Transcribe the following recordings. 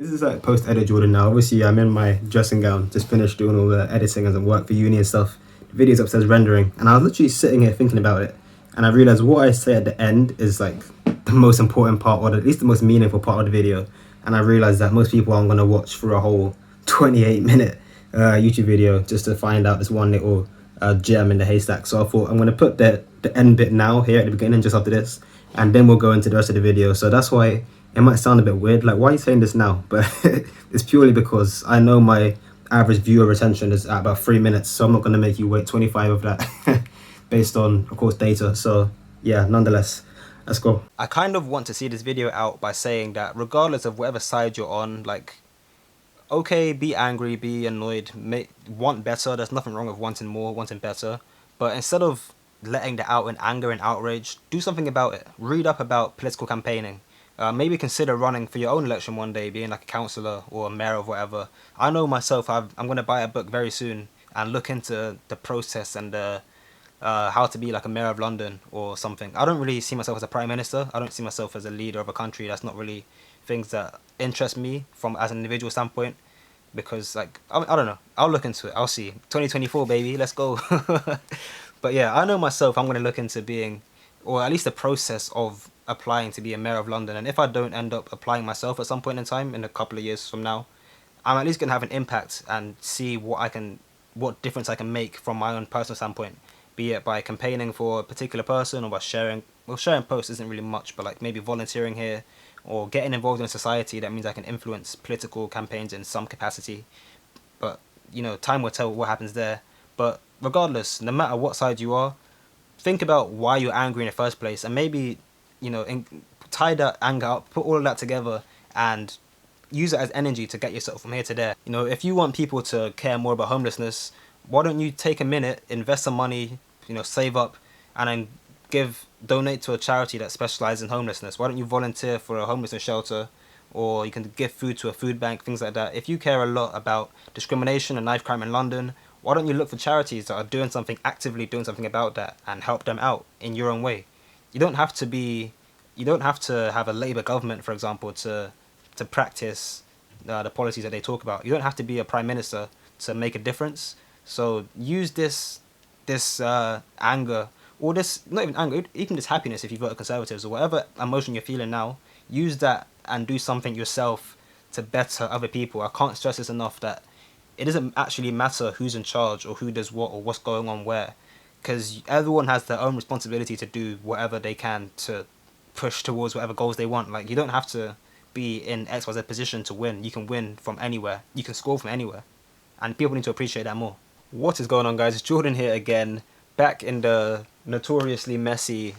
This is like post-edit Jordan now. Obviously, I'm in my dressing gown, just finished doing all the editing and work for uni and stuff. The video's upstairs rendering, and I was literally sitting here thinking about it, and I realized what I say at the end is like the most important part, or at least the most meaningful part of the video. And I realized that most people aren't gonna watch through a whole 28-minute YouTube video just to find out this one little gem in the haystack. So I thought I'm gonna put the end bit now here at the beginning, just after this, and then we'll go into the rest of the video. So that's why it might sound a bit weird, like, why are you saying this now? But it's purely because I know my average viewer retention is at about 3 minutes, so I'm not going to make you wait 25 of that based on, of course, data. So yeah, nonetheless, let's go. I kind of want to see this video out by saying that regardless of whatever side you're on, like, okay, be angry, be annoyed, want better. There's nothing wrong with wanting more, wanting better. But instead of letting that out in anger and outrage, do something about it. Read up about political campaigning. Maybe consider running for your own election one day, being like a councillor or a mayor or whatever. I know myself, I'm going to buy a book very soon and look into the process and how to be like a mayor of London or something. I don't really see myself as a prime minister. I don't see myself as a leader of a country. That's not really things that interest me from as an individual standpoint, because like I don't know. I'll look into it. I'll see. 2024, baby, let's go. But yeah, I know myself, I'm going to look into being, or at least the process of applying to be a mayor of London. And if I don't end up applying myself at some point in time, in a couple of years from now, I'm at least going to have an impact and see what difference I can make from my own personal standpoint, be it by campaigning for a particular person or by sharing posts isn't really much, but like maybe volunteering here or getting involved in a society. That means I can influence political campaigns in some capacity. But you know, time will tell what happens there. But regardless, no matter what side you are, think about why you're angry in the first place, and maybe, you know, tie that anger up, put all of that together, and use it as energy to get yourself from here to there. You know, if you want people to care more about homelessness, why don't you take a minute, invest some money, you know, save up, and then donate to a charity that specializes in homelessness? Why don't you volunteer for a homelessness shelter, or you can give food to a food bank, things like that. If you care a lot about discrimination and knife crime in London, why don't you look for charities that are doing something, actively doing something about that, and help them out in your own way? You don't have to have a Labour government, for example, to practice the policies that they talk about. You don't have to be a prime minister to make a difference. So use this anger, or this, not even anger, even this happiness if you vote Conservatives, or whatever emotion you're feeling now. Use that and do something yourself to better other people. I can't stress this enough, that it doesn't actually matter who's in charge or who does what or what's going on where, because everyone has their own responsibility to do whatever they can to push towards whatever goals they want. Like, you don't have to be in XYZ position to win. You can win from anywhere. You can score from anywhere. And people need to appreciate that more. What is going on, guys? It's Jordan here again, back in the notoriously messy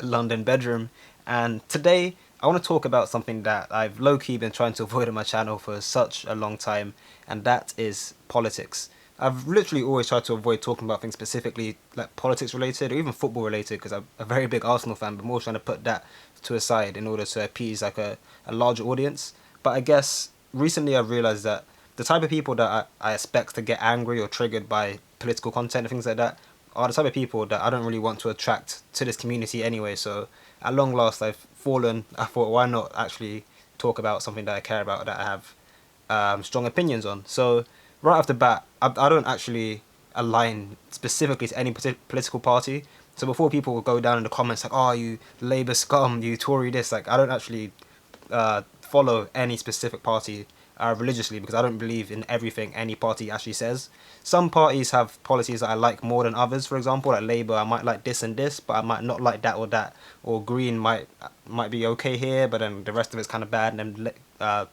London bedroom. And today, I want to talk about something that I've low-key been trying to avoid on my channel for such a long time, and that is politics. I've literally always tried to avoid talking about things specifically like politics related or even football related, because I'm a very big Arsenal fan, but more trying to put that to a side in order to appease like a larger audience. But I guess recently I've realized that the type of people that I expect to get angry or triggered by political content and things like that are the type of people that I don't really want to attract to this community anyway. So at long last, I thought, why not actually talk about something that I care about, that I have strong opinions on. So right off the bat, I don't actually align specifically to any political party. So before people go down in the comments like, oh, you Labour scum, you Tory this, like, I don't actually follow any specific party religiously, because I don't believe in everything any party actually says. Some parties have policies that I like more than others. For example, like Labour, I might like this and this, but I might not like that or that. Or Green might be okay here, but then the rest of it's kind of bad. And then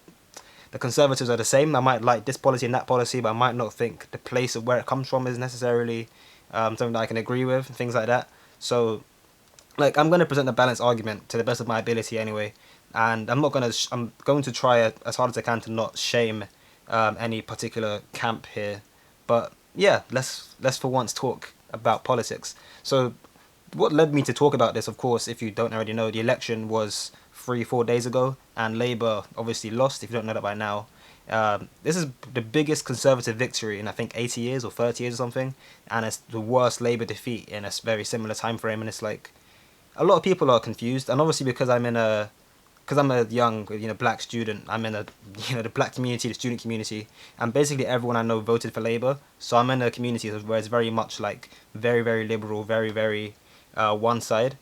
the Conservatives are the same. I might like this policy and that policy, but I might not think the place of where it comes from is necessarily something that I can agree with, things like that. So, like, I'm going to present a balanced argument to the best of my ability anyway. And I'm going to try as hard as I can to not shame any particular camp here. But yeah, let's for once talk about politics. So what led me to talk about this, of course, if you don't already know, the election was 3-4 days ago, and Labour obviously lost, if you don't know that by now. This is the biggest Conservative victory in, I think, 80 years or 30 years or something, and it's the worst Labour defeat in a very similar time frame. And it's like, a lot of people are confused, and obviously because I'm in a because I'm a young, black student, I'm in the black community, the student community, and basically everyone I know voted for Labour. So I'm in a community where it's very much like very, very liberal, very, very one side.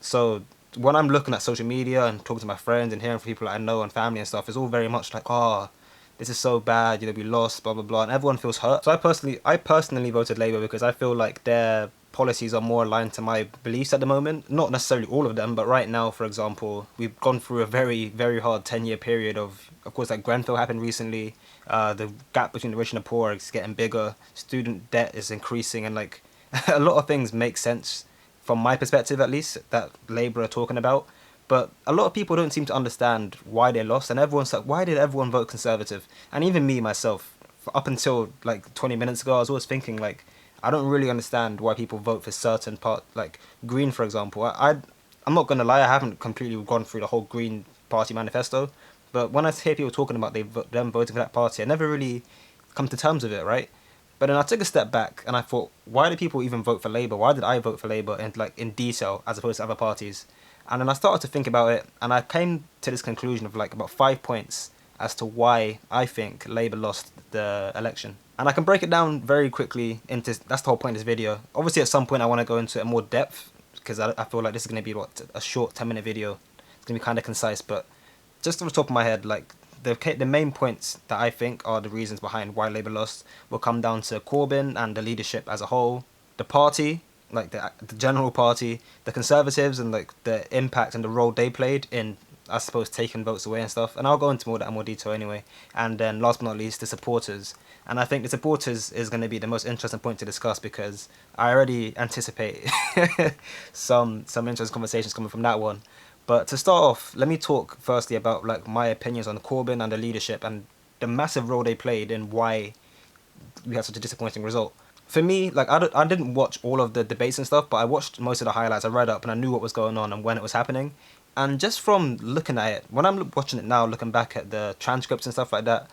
So when I'm looking at social media and talking to my friends and hearing from people that I know and family and stuff, it's all very much like, oh, this is so bad, we lost, blah blah blah, and everyone feels hurt. So I personally voted Labour because I feel like their policies are more aligned to my beliefs at the moment. Not necessarily all of them, but right now, for example, we've gone through a very, very hard 10-year period of course, like Grenfell happened recently. The gap between the rich and the poor is getting bigger. Student debt is increasing, and like a lot of things make sense from my perspective, at least, that Labour are talking about. But a lot of people don't seem to understand why they lost, and everyone's like, why did everyone vote Conservative? And even me, myself, up until like 20 minutes ago, I was always thinking, like, I don't really understand why people vote for certain part, like Green, for example. I'm not going to lie, I haven't completely gone through the whole Green Party manifesto, but when I hear people talking about them voting for that party, I never really come to terms with it, right? But then I took a step back and I thought, why do people even vote for Labour? Why did I vote for Labour in detail as opposed to other parties? And then I started to think about it, and I came to this conclusion of like about 5 points as to why I think Labour lost the election. And I can break it down very quickly into, that's the whole point of this video. Obviously at some point I want to go into it in more depth, because I feel like this is going to be a short 10-minute video. It's going to be kind of concise, but just off the top of my head, like the main points that I think are the reasons behind why Labour lost will come down to Corbyn and the leadership as a whole, the party, like the general party, the Conservatives, and like the impact and the role they played in, I suppose, taking votes away and stuff. And I'll go into more that in more detail anyway. And then last but not least, the supporters. And I think the supporters is going to be the most interesting point to discuss, because I already anticipate some interesting conversations coming from that one. But to start off, let me talk firstly about like my opinions on Corbyn and the leadership and the massive role they played in why we had such a disappointing result. For me, like I didn't watch all of the debates and stuff, but I watched most of the highlights. I read up and I knew what was going on and when it was happening. And just from looking at it, when I'm watching it now, looking back at the transcripts and stuff like that,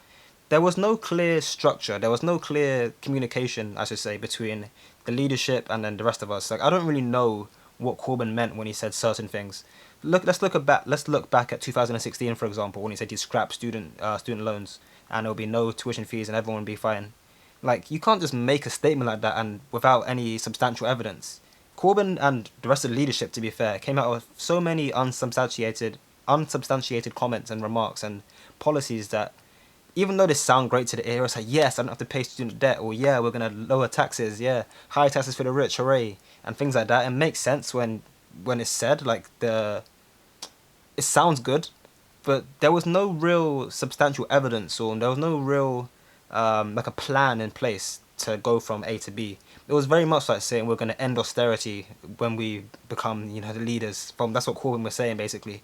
there was no clear structure. There was no clear communication, I should say, between the leadership and then the rest of us. Like I don't really know what Corbyn meant when he said certain things. Let's look back at 2016, for example, when he said he'd scrap student loans and there'll be no tuition fees and everyone will be fine. Like, you can't just make a statement like that and without any substantial evidence. Corbyn and the rest of the leadership, to be fair, came out with so many unsubstantiated comments and remarks and policies that, even though they sound great to the ear, it's like, yes, I don't have to pay student debt, or yeah, we're going to lower taxes, yeah, high taxes for the rich, hooray, and things like that. It makes sense when it's said, like, it sounds good, but there was no real substantial evidence, or there was no real like a plan in place to go from A to B. It was very much like saying we're going to end austerity when we become, the leaders. That's what Corbyn was saying, basically.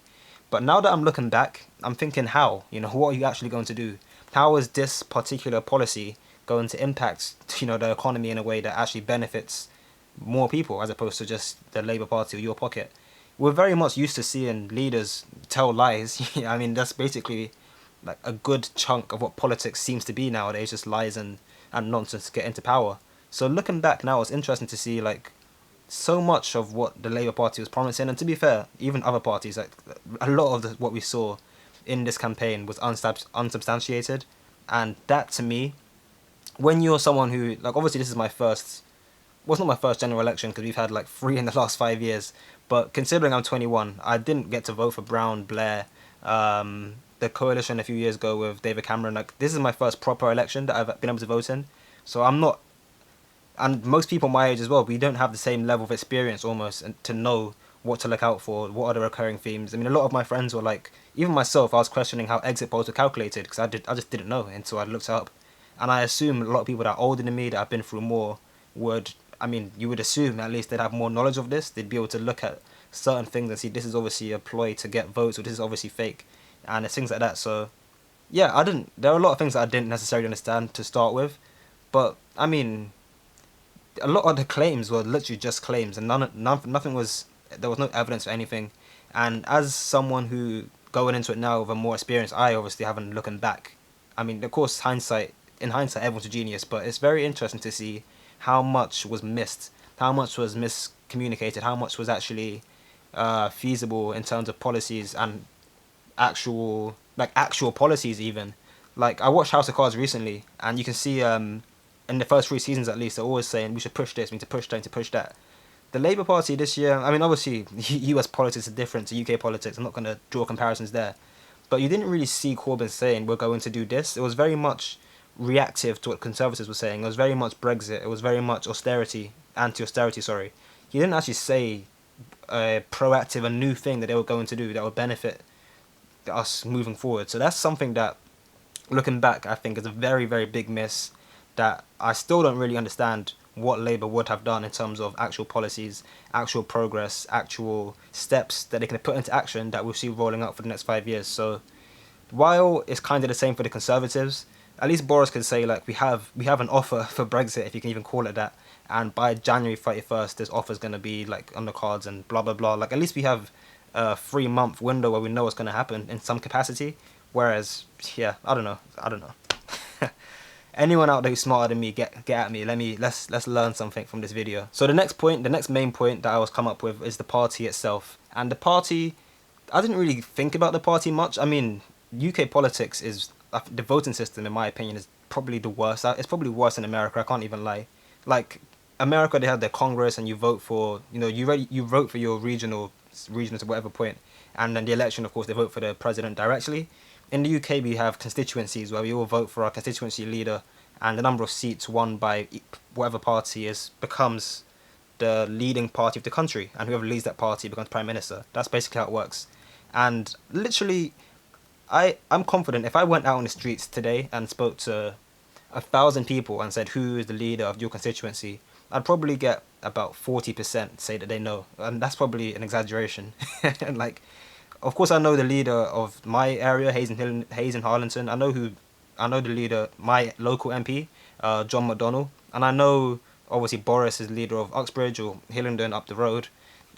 But now that I'm looking back, I'm thinking how? What are you actually going to do? How is this particular policy going to impact, the economy in a way that actually benefits more people as opposed to just the Labour Party or your pocket? We're very much used to seeing leaders tell lies. I mean, that's basically like a good chunk of what politics seems to be nowadays, just lies and nonsense to get into power. So looking back now, it's interesting to see like so much of what the Labour Party was promising, and to be fair, even other parties, like a lot of what we saw in this campaign was unsubstantiated, and that to me, when you're someone who, like, obviously this is my first, well, it's not my first general election because we've had like 3 in the last 5 years, but considering I'm 21, I didn't get to vote for Brown, Blair, the coalition a few years ago with David Cameron. Like, this is my first proper election that I've been able to vote in, so I'm not, and most people my age as well, we don't have the same level of experience almost and to know what to look out for, what are the recurring themes. I mean, a lot of my friends were like, even myself, I was questioning how exit polls were calculated because I just didn't know until I looked it up. And I assume a lot of people that are older than me, that have been through more, you would assume at least they'd have more knowledge of this. They'd be able to look at certain things and see this is obviously a ploy to get votes, or this is obviously fake, and it's things like that. So yeah, there are a lot of things that I didn't necessarily understand to start with, but I mean, a lot of the claims were literally just claims, and nothing was, there was no evidence for anything. And as someone who going into it now with a more experience, I obviously haven't looking back. I mean, of course, in hindsight, everyone's a genius, but it's very interesting to see how much was missed, how much was miscommunicated, how much was actually feasible in terms of policies, and actual policies even. Like I watched House of Cards recently, and you can see in the first 3 seasons at least, they're always saying we should push this, we need to push that, we need to push that. The Labour Party this year, I mean, obviously, US politics are different to UK politics. I'm not going to draw comparisons there. But you didn't really see Corbyn saying, we're going to do this. It was very much reactive to what Conservatives were saying. It was very much Brexit. It was very much austerity, anti-austerity, sorry. He didn't actually say a proactive, a new thing that they were going to do that would benefit us moving forward. So that's something that, looking back, I think is a very, very big miss that I still don't really understand what Labour would have done in terms of actual policies, actual progress, actual steps that they can put into action that we'll see rolling out for the next 5 years. So while it's kind of the same for the Conservatives, at least Boris can say like we have an offer for Brexit, if you can even call it that, and by January 31st this offer's going to be like on the cards and blah blah blah. Like at least we have a 3 month window where we know what's going to happen in some capacity. Whereas yeah, I don't know. Anyone out there who's smarter than me, get at me. Let's learn something from this video. So the next point, the next main point that I was come up with is the party itself. And the party, I didn't really think about the party much. I mean, UK politics is the voting system, in my opinion, is probably the worst. It's probably worse than America. I can't even lie. Like America, they have their Congress, and you vote for you vote for your region to whatever point, and then the election, of course, they vote for the president directly. In the UK, we have constituencies where we all vote for our constituency leader, and the number of seats won by whatever party is becomes the leading party of the country, and whoever leads that party becomes prime minister. That's basically how it works. And literally, I'm confident if I went out on the streets today and spoke to 1,000 people and said who is the leader of your constituency, I'd probably get about 40% say that they know, and that's probably an exaggeration. And like, of course, I know the leader of my area, Hayes and Harlington. I know the leader, my local MP, John McDonnell, and I know obviously Boris is leader of Uxbridge or Hillingdon up the road,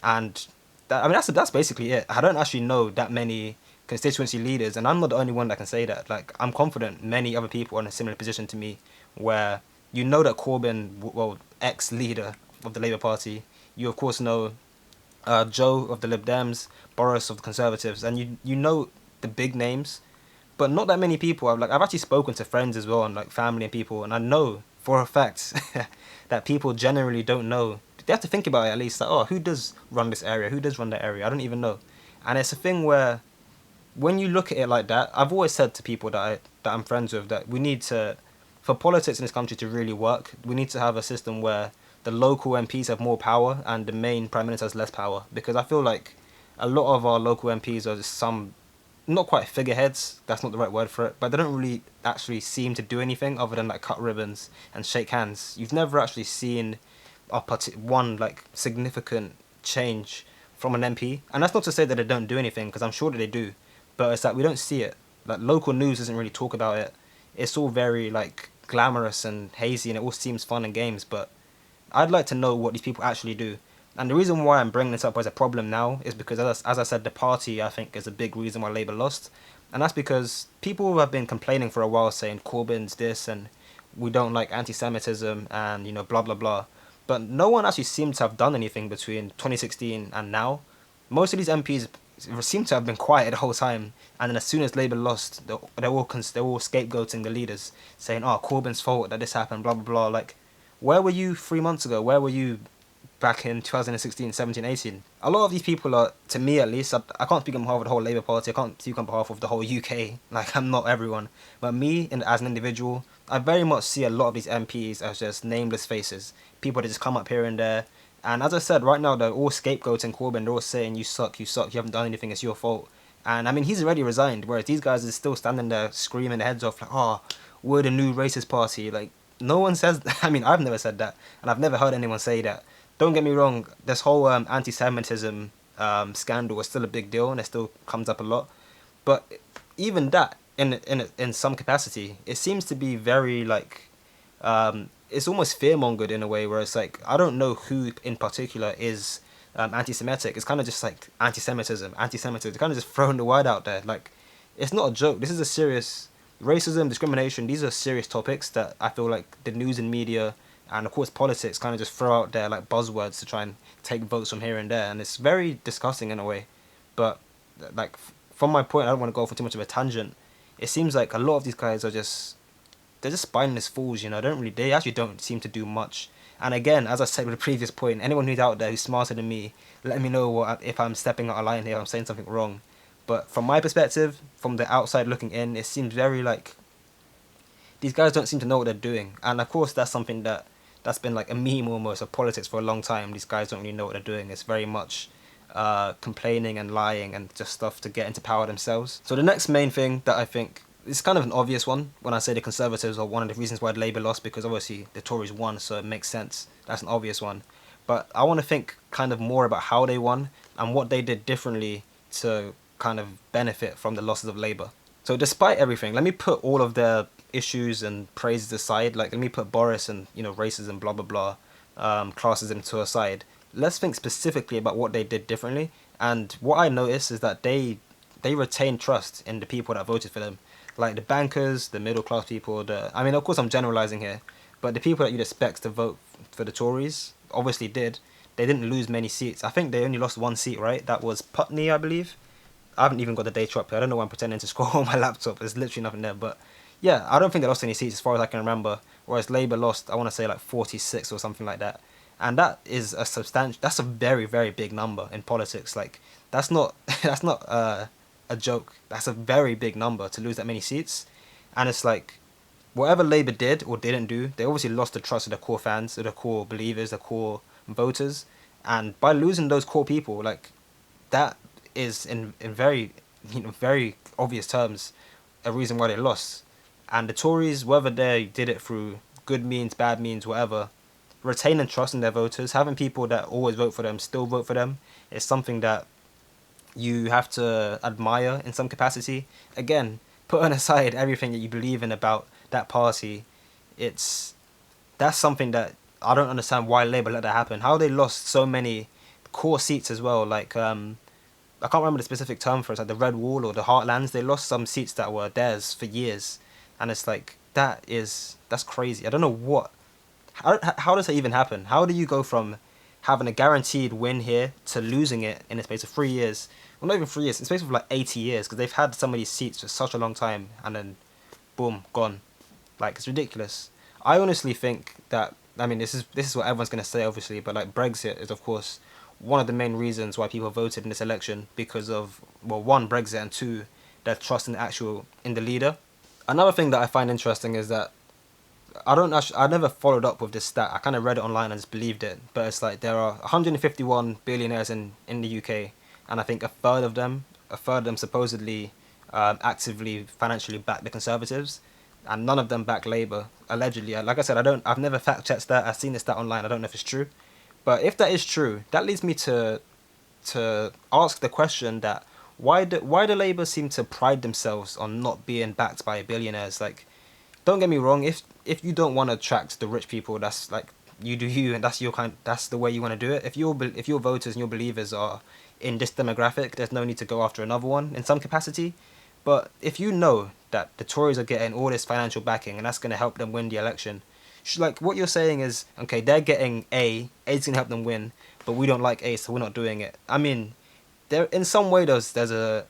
and I mean that's basically it. I don't actually know that many constituency leaders, and I'm not the only one that can say that. Like I'm confident many other people are in a similar position to me, where you know that Corbyn, well, ex-leader of the Labour Party, you of course know Joe of the Lib Dems, Boris of the Conservatives, and you know the big names, but not that many people. I've actually spoken to friends as well and like family and people, and I know for a fact that people generally don't know. They have to think about it at least. Like, oh, who does run this area? Who does run that area? I don't even know. And it's a thing where when you look at it like that, I've always said to people that I'm friends with that we need to, for politics in this country to really work, we need to have a system where the local MPs have more power and the main prime minister has less power. Because I feel like a lot of our local MPs are just some, not quite figureheads. That's not the right word for it, but they don't really actually seem to do anything other than like cut ribbons and shake hands. You've never actually seen one like significant change from an MP, and that's not to say that they don't do anything, because I'm sure that they do, but it's that we don't see it. Like local news doesn't really talk about it. It's all very like glamorous and hazy, and it all seems fun and games. But I'd like to know what these people actually do. And the reason why I'm bringing this up as a problem now is because, as I said, the party, I think, is a big reason why Labour lost. And that's because people have been complaining for a while, saying Corbyn's this and we don't like anti-Semitism and, blah, blah, blah. But no one actually seems to have done anything between 2016 and now. Most of these MPs seem to have been quiet the whole time. And then as soon as Labour lost, they're all scapegoating the leaders, saying, oh, Corbyn's fault that this happened, blah, blah, blah. Like, where were you 3 months ago? Where were you back in 2016, 17, 18? A lot of these people are, to me at least, I can't speak on behalf of the whole Labour Party, I can't speak on behalf of the whole UK, like I'm not everyone, but me, as an individual, I very much see a lot of these MPs as just nameless faces, people that just come up here and there, and as I said, right now they're all scapegoating Corbyn, they're all saying, you suck, you haven't done anything, it's your fault, and I mean, he's already resigned, whereas these guys are still standing there screaming their heads off, like, oh, we're the new racist party, like, no one says, I mean, I've never said that, and I've never heard anyone say that. Don't get me wrong, this whole anti-Semitism scandal is still a big deal and it still comes up a lot. But even that, in some capacity, it seems to be very like, it's almost fear-mongered in a way where it's like, I don't know who in particular is anti-Semitic. It's kind of just like anti-Semitism. It's kind of just throwing the word out there. Like, it's not a joke. This is a serious, racism, discrimination, these are serious topics that I feel like the news and media and of course politics kind of just throw out there like buzzwords to try and take votes from here and there, and it's very disgusting in a way. But like from my point, I don't want to go for too much of a tangent. It seems like a lot of these guys are just they're just spineless fools, you know. They actually don't seem to do much. And again, as I said with the previous point, anyone who's out there who's smarter than me, let me know if I'm stepping out of line here, I'm saying something wrong. But from my perspective, from the outside looking in, it seems very like these guys don't seem to know what they're doing. And of course, that's something that's been like a meme almost of politics for a long time. These guys don't really know what they're doing. It's very much complaining and lying and just stuff to get into power themselves. So the next main thing that I think it's kind of an obvious one when I say the Conservatives are one of the reasons why Labour lost, because obviously the Tories won, so it makes sense. That's an obvious one. But I want to think kind of more about how they won and what they did differently to kind of benefit from the losses of Labour. So despite everything, let me put all of their issues and praises aside. Like, let me put Boris and, you know, racism, blah, blah, blah, classism to aside. Let's think specifically about what they did differently. And what I noticed is that they retained trust in the people that voted for them. Like the bankers, the middle class people, I mean, of course I'm generalising here, but the people that you'd expect to vote for the Tories obviously did. They didn't lose many seats. I think they only lost one seat, right? That was Putney, I believe. I haven't even got the data up here. I don't know why I'm pretending to scroll on my laptop. There's literally nothing there. But yeah, I don't think they lost any seats as far as I can remember. Whereas Labour lost, I want to say like 46 or something like that. And that is that's a very, very big number in politics. Like, that's not, that's not a joke. That's a very big number to lose that many seats. And it's like, whatever Labour did or didn't do, they obviously lost the trust of the core fans, of the core believers, the core voters. And by losing those core people, like, that is in very, you know, very obvious terms a reason why they lost. And the Tories, whether they did it through good means, bad means, whatever, retaining trust in their voters, having people that always vote for them still vote for them, is something that you have to admire in some capacity. Again, putting aside everything that you believe in about that party, that's something that I don't understand why Labour let that happen. How they lost so many core seats as well. Like, I can't remember the specific term for it, like the Red Wall or the Heartlands. They lost some seats that were theirs for years, and it's like that's crazy. I don't know how does that even happen? How do you go from having a guaranteed win here to losing it in the space of 3 years? Well, not even 3 years, in the space of like 80 years, because they've had some of these seats for such a long time, and then boom, gone. Like, it's ridiculous. I honestly think that, I mean, this is what everyone's going to say, obviously, but like Brexit is, of course, one of the main reasons why people voted in this election, because of, well, one, Brexit, and two, their trust in the leader. Another thing that I find interesting is that I never followed up with this stat. I kind of read it online and just believed it, but it's like there are 151 billionaires in the UK, and I think a third of them supposedly actively financially back the Conservatives, and none of them back Labour, allegedly. Like I said, I've never fact checked that. I've seen this stat online. I don't know if it's true. But if that is true, that leads me to ask the question that why do Labour seem to pride themselves on not being backed by billionaires? Like, don't get me wrong, if you don't want to attract the rich people, that's like, you do you, and that's the way you want to do it. If your voters and your believers are in this demographic, there's no need to go after another one in some capacity. But if you know that the Tories are getting all this financial backing and that's going to help them win the election, like, what you're saying is, okay, they're getting A's going to help them win, but we don't like A, so we're not doing it. I mean, there in some way there's like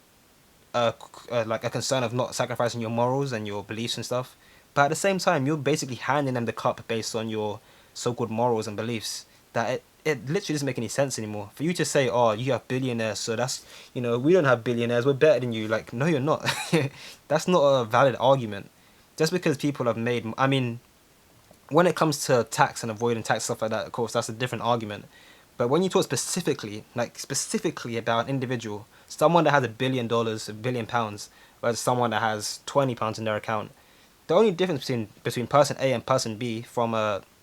a concern of not sacrificing your morals and your beliefs and stuff, but at the same time you're basically handing them the cup based on your so-called morals and beliefs. That it literally doesn't make any sense anymore. For you to say, oh, you have billionaires, so that's, you know, we don't have billionaires, we're better than you. Like, no, you're not. That's not a valid argument. Just because people have made, I mean, when it comes to tax and avoiding tax, stuff like that, of course, that's a different argument. But when you talk specifically about an individual, someone that has $1 billion, £1 billion, versus someone that has £20 in their account, the only difference between person A and person B,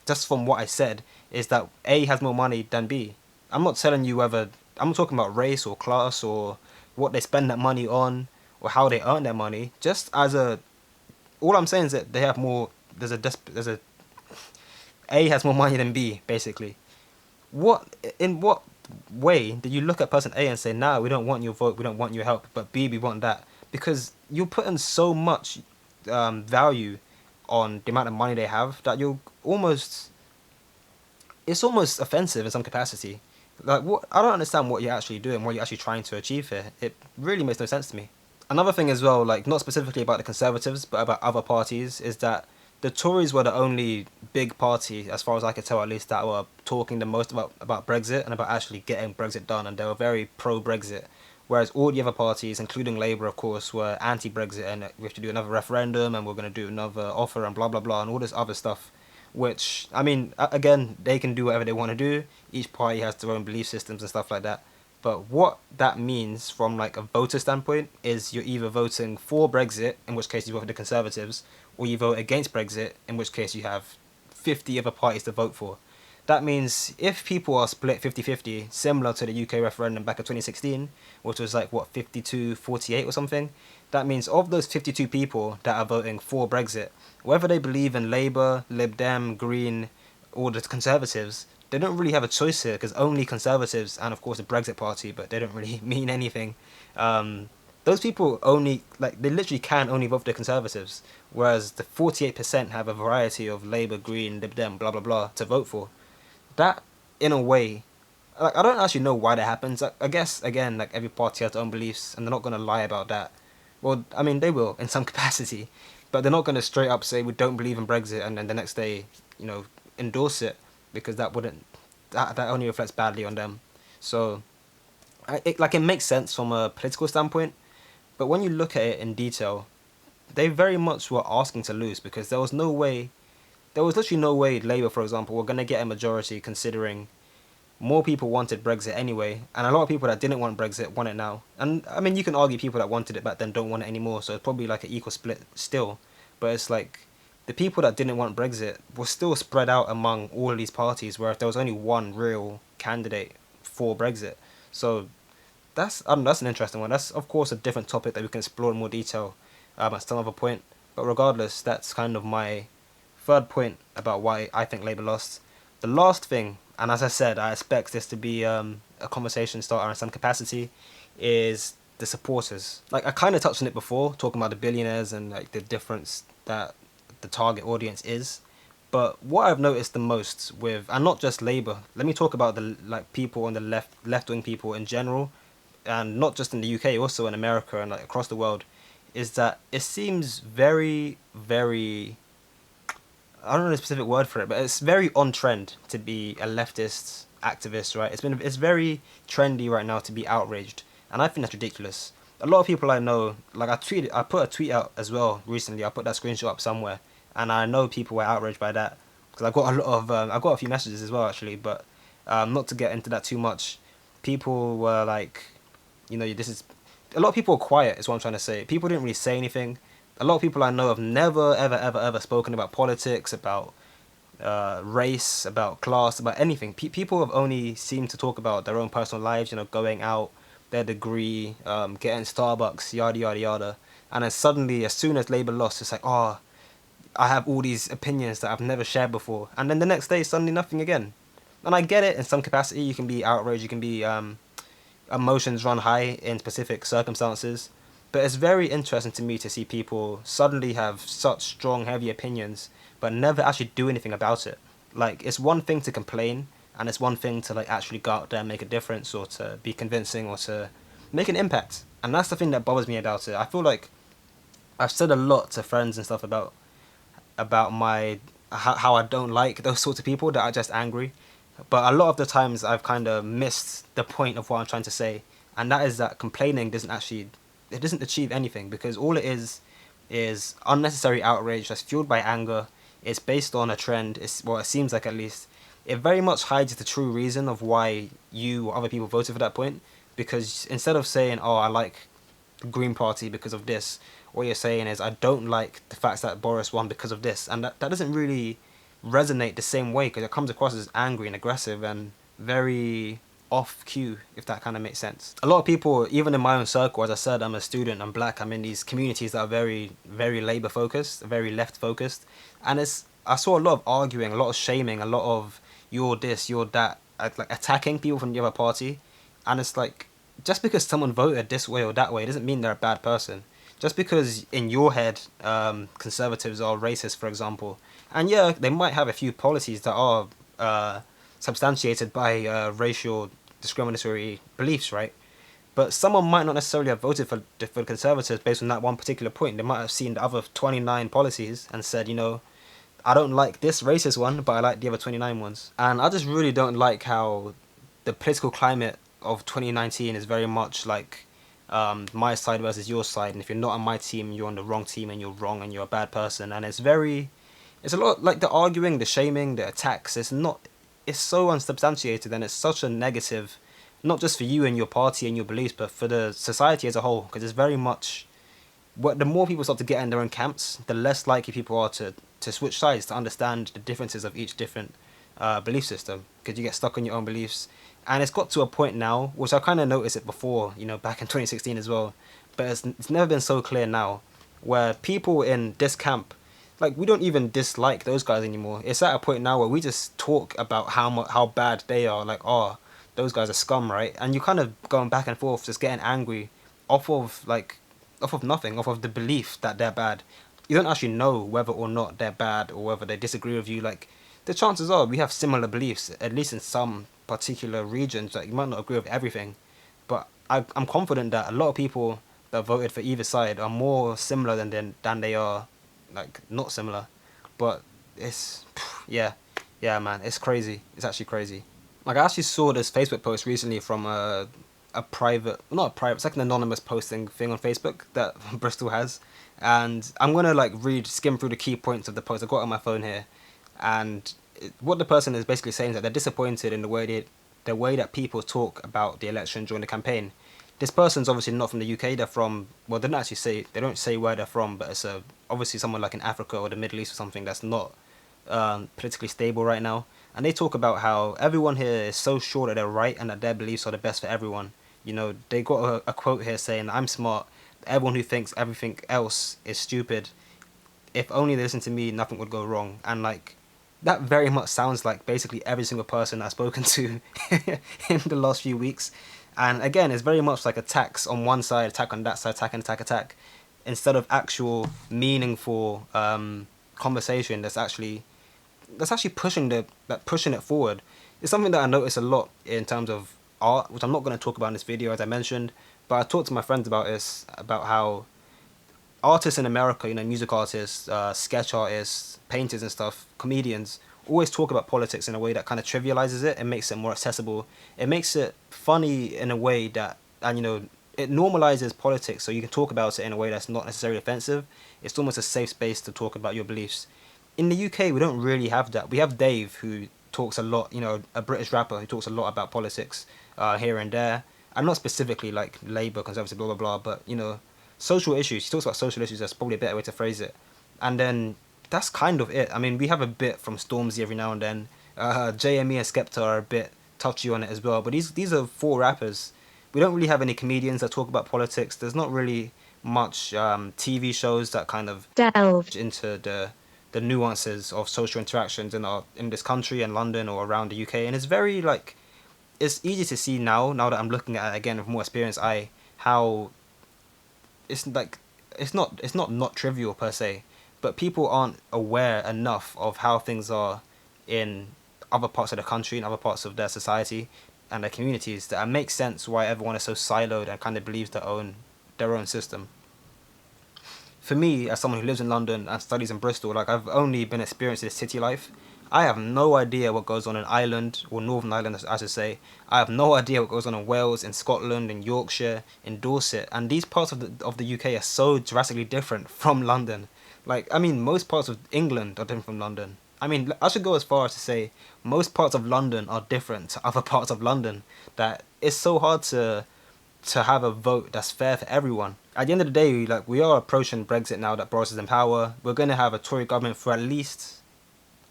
just from what I said, is that A has more money than B. I'm not telling you whether, I'm not talking about race or class or what they spend that money on or how they earn their money. Just as all I'm saying is that they have more. A has more money than B, basically. In what way did you look at person A and say, nah, we don't want your vote, we don't want your help, but B, we want that? Because you're putting so much value on the amount of money they have that it's almost offensive in some capacity. Like, what? I don't understand what you're actually doing, what you're actually trying to achieve here. It really makes no sense to me. Another thing as well, like not specifically about the Conservatives, but about other parties, is that the Tories were the only big party, as far as I could tell at least, that were talking the most about Brexit and about actually getting Brexit done, and they were very pro-Brexit. Whereas all the other parties, including Labour, of course, were anti-Brexit, and we have to do another referendum, and we're going to do another offer, and blah blah blah, and all this other stuff. Which, I mean, again, they can do whatever they want to do. Each party has their own belief systems and stuff like that. But what that means from like a voter standpoint is you're either voting for Brexit, in which case you vote for the Conservatives, or you vote against Brexit, in which case you have 50 other parties to vote for. That means if people are split 50-50, similar to the UK referendum back in 2016, which was like, what, 52-48 or something, that means of those 52 people that are voting for Brexit, whether they believe in Labour, Lib Dem, Green, or the Conservatives, they don't really have a choice here because only Conservatives and, of course, the Brexit Party, but they don't really mean anything. Those people only, like, they literally can only vote for the Conservatives, whereas the 48% have a variety of Labour, Green, Lib Dem, blah, blah, blah, to vote for. That, in a way, like, I don't actually know why that happens. I guess, again, like, every party has their own beliefs, and they're not going to lie about that. Well, I mean, they will, in some capacity, but they're not going to straight up say, we don't believe in Brexit, and then the next day, endorse it, because that only reflects badly on them. So, it makes sense from a political standpoint, but when you look at it in detail, they very much were asking to lose, because there was literally no way Labour, for example, were going to get a majority, considering more people wanted Brexit anyway, and a lot of people that didn't want Brexit want it now. And I mean, you can argue people that wanted it back then don't want it anymore, so it's probably like an equal split still. But it's like the people that didn't want Brexit were still spread out among all of these parties, where if there was only one real candidate for Brexit. So that's an interesting one. That's of course a different topic that we can explore in more detail at some other point. But regardless, that's kind of my third point about why I think Labour lost. The last thing, and as I said, I expect this to be a conversation starter in some capacity, is the supporters. Like, I kind of touched on it before, talking about the billionaires and like the difference that the target audience is. But what I've noticed the most with, and not just Labour, let me talk about the like people on the left wing people in general, and not just in the UK, also in America and like across the world, is that it seems very, very, I don't know the specific word for it, but it's very on trend to be a leftist activist, right? It's very trendy right now to be outraged, and I think that's ridiculous. A lot of people I know, like I put a tweet out as well recently. I put that screenshot up somewhere, and I know people were outraged by that because I got a few messages as well actually, but not to get into that too much. People were like, this is a lot of people were quiet. Is what I'm trying to say. People didn't really say anything. A lot of people I know have never, ever, ever, ever spoken about politics, about race, about class, about anything. People have only seemed to talk about their own personal lives, going out, their degree, getting Starbucks, yada, yada, yada. And then suddenly, as soon as Labour lost, it's like, oh, I have all these opinions that I've never shared before. And then the next day, suddenly nothing again. And I get it in some capacity. You can be outraged, you can be emotions run high in specific circumstances. But it's very interesting to me to see people suddenly have such strong, heavy opinions, but never actually do anything about it. Like, it's one thing to complain, and it's one thing to like actually go out there and make a difference, or to be convincing, or to make an impact. And that's the thing that bothers me about it. I feel like I've said a lot to friends and stuff about my how I don't like those sorts of people that are just angry. But a lot of the times I've kind of missed the point of what I'm trying to say, and that is that complaining it doesn't achieve anything, because all it is unnecessary outrage that's fueled by anger. It's based on a trend. It seems like, at least. It very much hides the true reason of why you or other people voted for that point, because instead of saying, oh, I like the Green Party because of this, what you're saying is, I don't like the fact that Boris won because of this, and that doesn't really resonate the same way, because it comes across as angry and aggressive and very off cue, if that kind of makes sense. A lot of people, even in my own circle, as I said, I'm a student, I'm black, I'm in these communities that are very, very Labour focused, very left focused, and I saw a lot of arguing, a lot of shaming, a lot of you're this, you're that, like attacking people from the other party, and it's like, just because someone voted this way or that way doesn't mean they're a bad person. Just because in your head Conservatives are racist, for example, and yeah, they might have a few policies that are substantiated by racial discriminatory beliefs, right? But someone might not necessarily have voted for the Conservatives based on that one particular point. They might have seen the other 29 policies and said, I don't like this racist one, but I like the other 29 ones. And I just really don't like how the political climate of 2019 is very much like my side versus your side. And if you're not on my team, you're on the wrong team and you're wrong and you're a bad person. And it's a lot like the arguing, the shaming, the attacks. It's so unsubstantiated and it's such a negative, not just for you and your party and your beliefs, but for the society as a whole. Because it's very much, the more people start to get in their own camps, the less likely people are to switch sides, to understand the differences of each different belief system, because you get stuck on your own beliefs. And it's got to a point now, which I kind of noticed it before, back in 2016 as well, but it's never been so clear now, where people in this camp, like, we don't even dislike those guys anymore. It's at a point now where we just talk about how bad they are, like, oh, those guys are scum, right? And you kind of going back and forth, just getting angry off of nothing, off of the belief that they're bad. You don't actually know whether or not they're bad or whether they disagree with you. Like, the chances are we have similar beliefs, at least in some particular regions. Like, you might not agree with everything, but I'm confident that a lot of people that voted for either side are more similar than they are, like, not similar. But it's, yeah, man, it's crazy. It's actually crazy. Like, I actually saw this Facebook post recently from a private, not a private, it's like an anonymous posting thing on Facebook that Bristol has. And I'm going to, like, skim through the key points of the post. I've got it on my phone here. And what the person is basically saying is that they're disappointed in the way that people talk about the election during the campaign. This person's obviously not from the UK. They're from, well, they don't say where they're from, but it's obviously someone like in Africa or the Middle East or something that's not politically stable right now. And they talk about how everyone here is so sure that they're right and that their beliefs are the best for everyone. They got a quote here saying, "I'm smart. Everyone who thinks everything else is stupid. If only they listen to me, nothing would go wrong." And, like, that very much sounds like basically every single person I've spoken to in the last few weeks. And again, it's very much like attacks on one side, attack on that side, attack, instead of actual meaningful conversation that's actually pushing it forward. It's something that I notice a lot in terms of art, which I'm not going to talk about in this video, as I mentioned, but I talked to my friends about this, about how artists in America, music artists, sketch artists, painters and stuff, comedians, always talk about politics in a way that kind of trivializes it and makes it more accessible. It makes it funny in a way that, and it normalizes politics so you can talk about it in a way that's not necessarily offensive. It's almost a safe space to talk about your beliefs. In the UK, we don't really have that. We have Dave, who talks a lot, a British rapper who talks a lot about politics here and there. And not specifically like Labour, Conservative, blah, blah, blah, but, social issues. He talks about social issues. That's probably a better way to phrase it. And then that's kind of it. I mean, we have a bit from Stormzy every now and then. JME and Skepta are a bit touchy on it as well. But these are 4 rappers. We don't really have any comedians that talk about politics. There's not really much TV shows that kind of delve into the nuances of social interactions in this country and London or around the UK. And it's very, like, it's easy to see now that I'm looking at it again with more experienced eye, how it's like, it's not trivial per se, but people aren't aware enough of how things are in other parts of the country and other parts of their society and their communities, that it makes sense why everyone is so siloed and kind of believes their own system. For me, as someone who lives in London and studies in Bristol, like, I've only been experiencing city life. I have no idea what goes on in Ireland, or Northern Ireland, I should say. I have no idea what goes on in Wales, in Scotland, in Yorkshire, in Dorset. And these parts of the UK are so drastically different from London. Like, I mean, most parts of England are different from London. I mean, I should go as far as to say most parts of London are different to other parts of London. That it's so hard to have a vote that's fair for everyone. At the end of the day, like, we are approaching Brexit now that Boris is in power. We're going to have a Tory government for at least...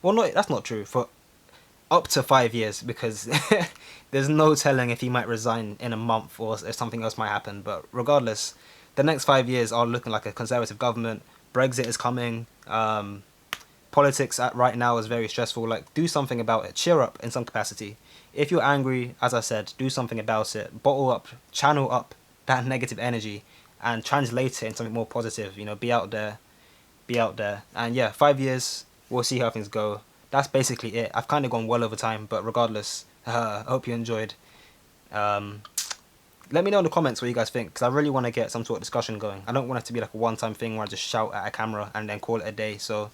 Well, no, that's not true. For up to 5 years, because there's no telling if he might resign in a month or if something else might happen. But regardless, the next 5 years are looking like a Conservative government. Brexit is coming. Politics right now is very stressful. Like, do something about it. Cheer up in some capacity. If you're angry, as I said, do something about it. Bottle up, channel up that negative energy and translate it into something more positive. Be out there. And yeah, 5 years, we'll see how things go. That's basically it. I've kind of gone well over time, but regardless, I hope you enjoyed. Let me know in the comments what you guys think, because I really want to get some sort of discussion going. I don't want it to be like a one-time thing where I just shout at a camera and then call it a day. So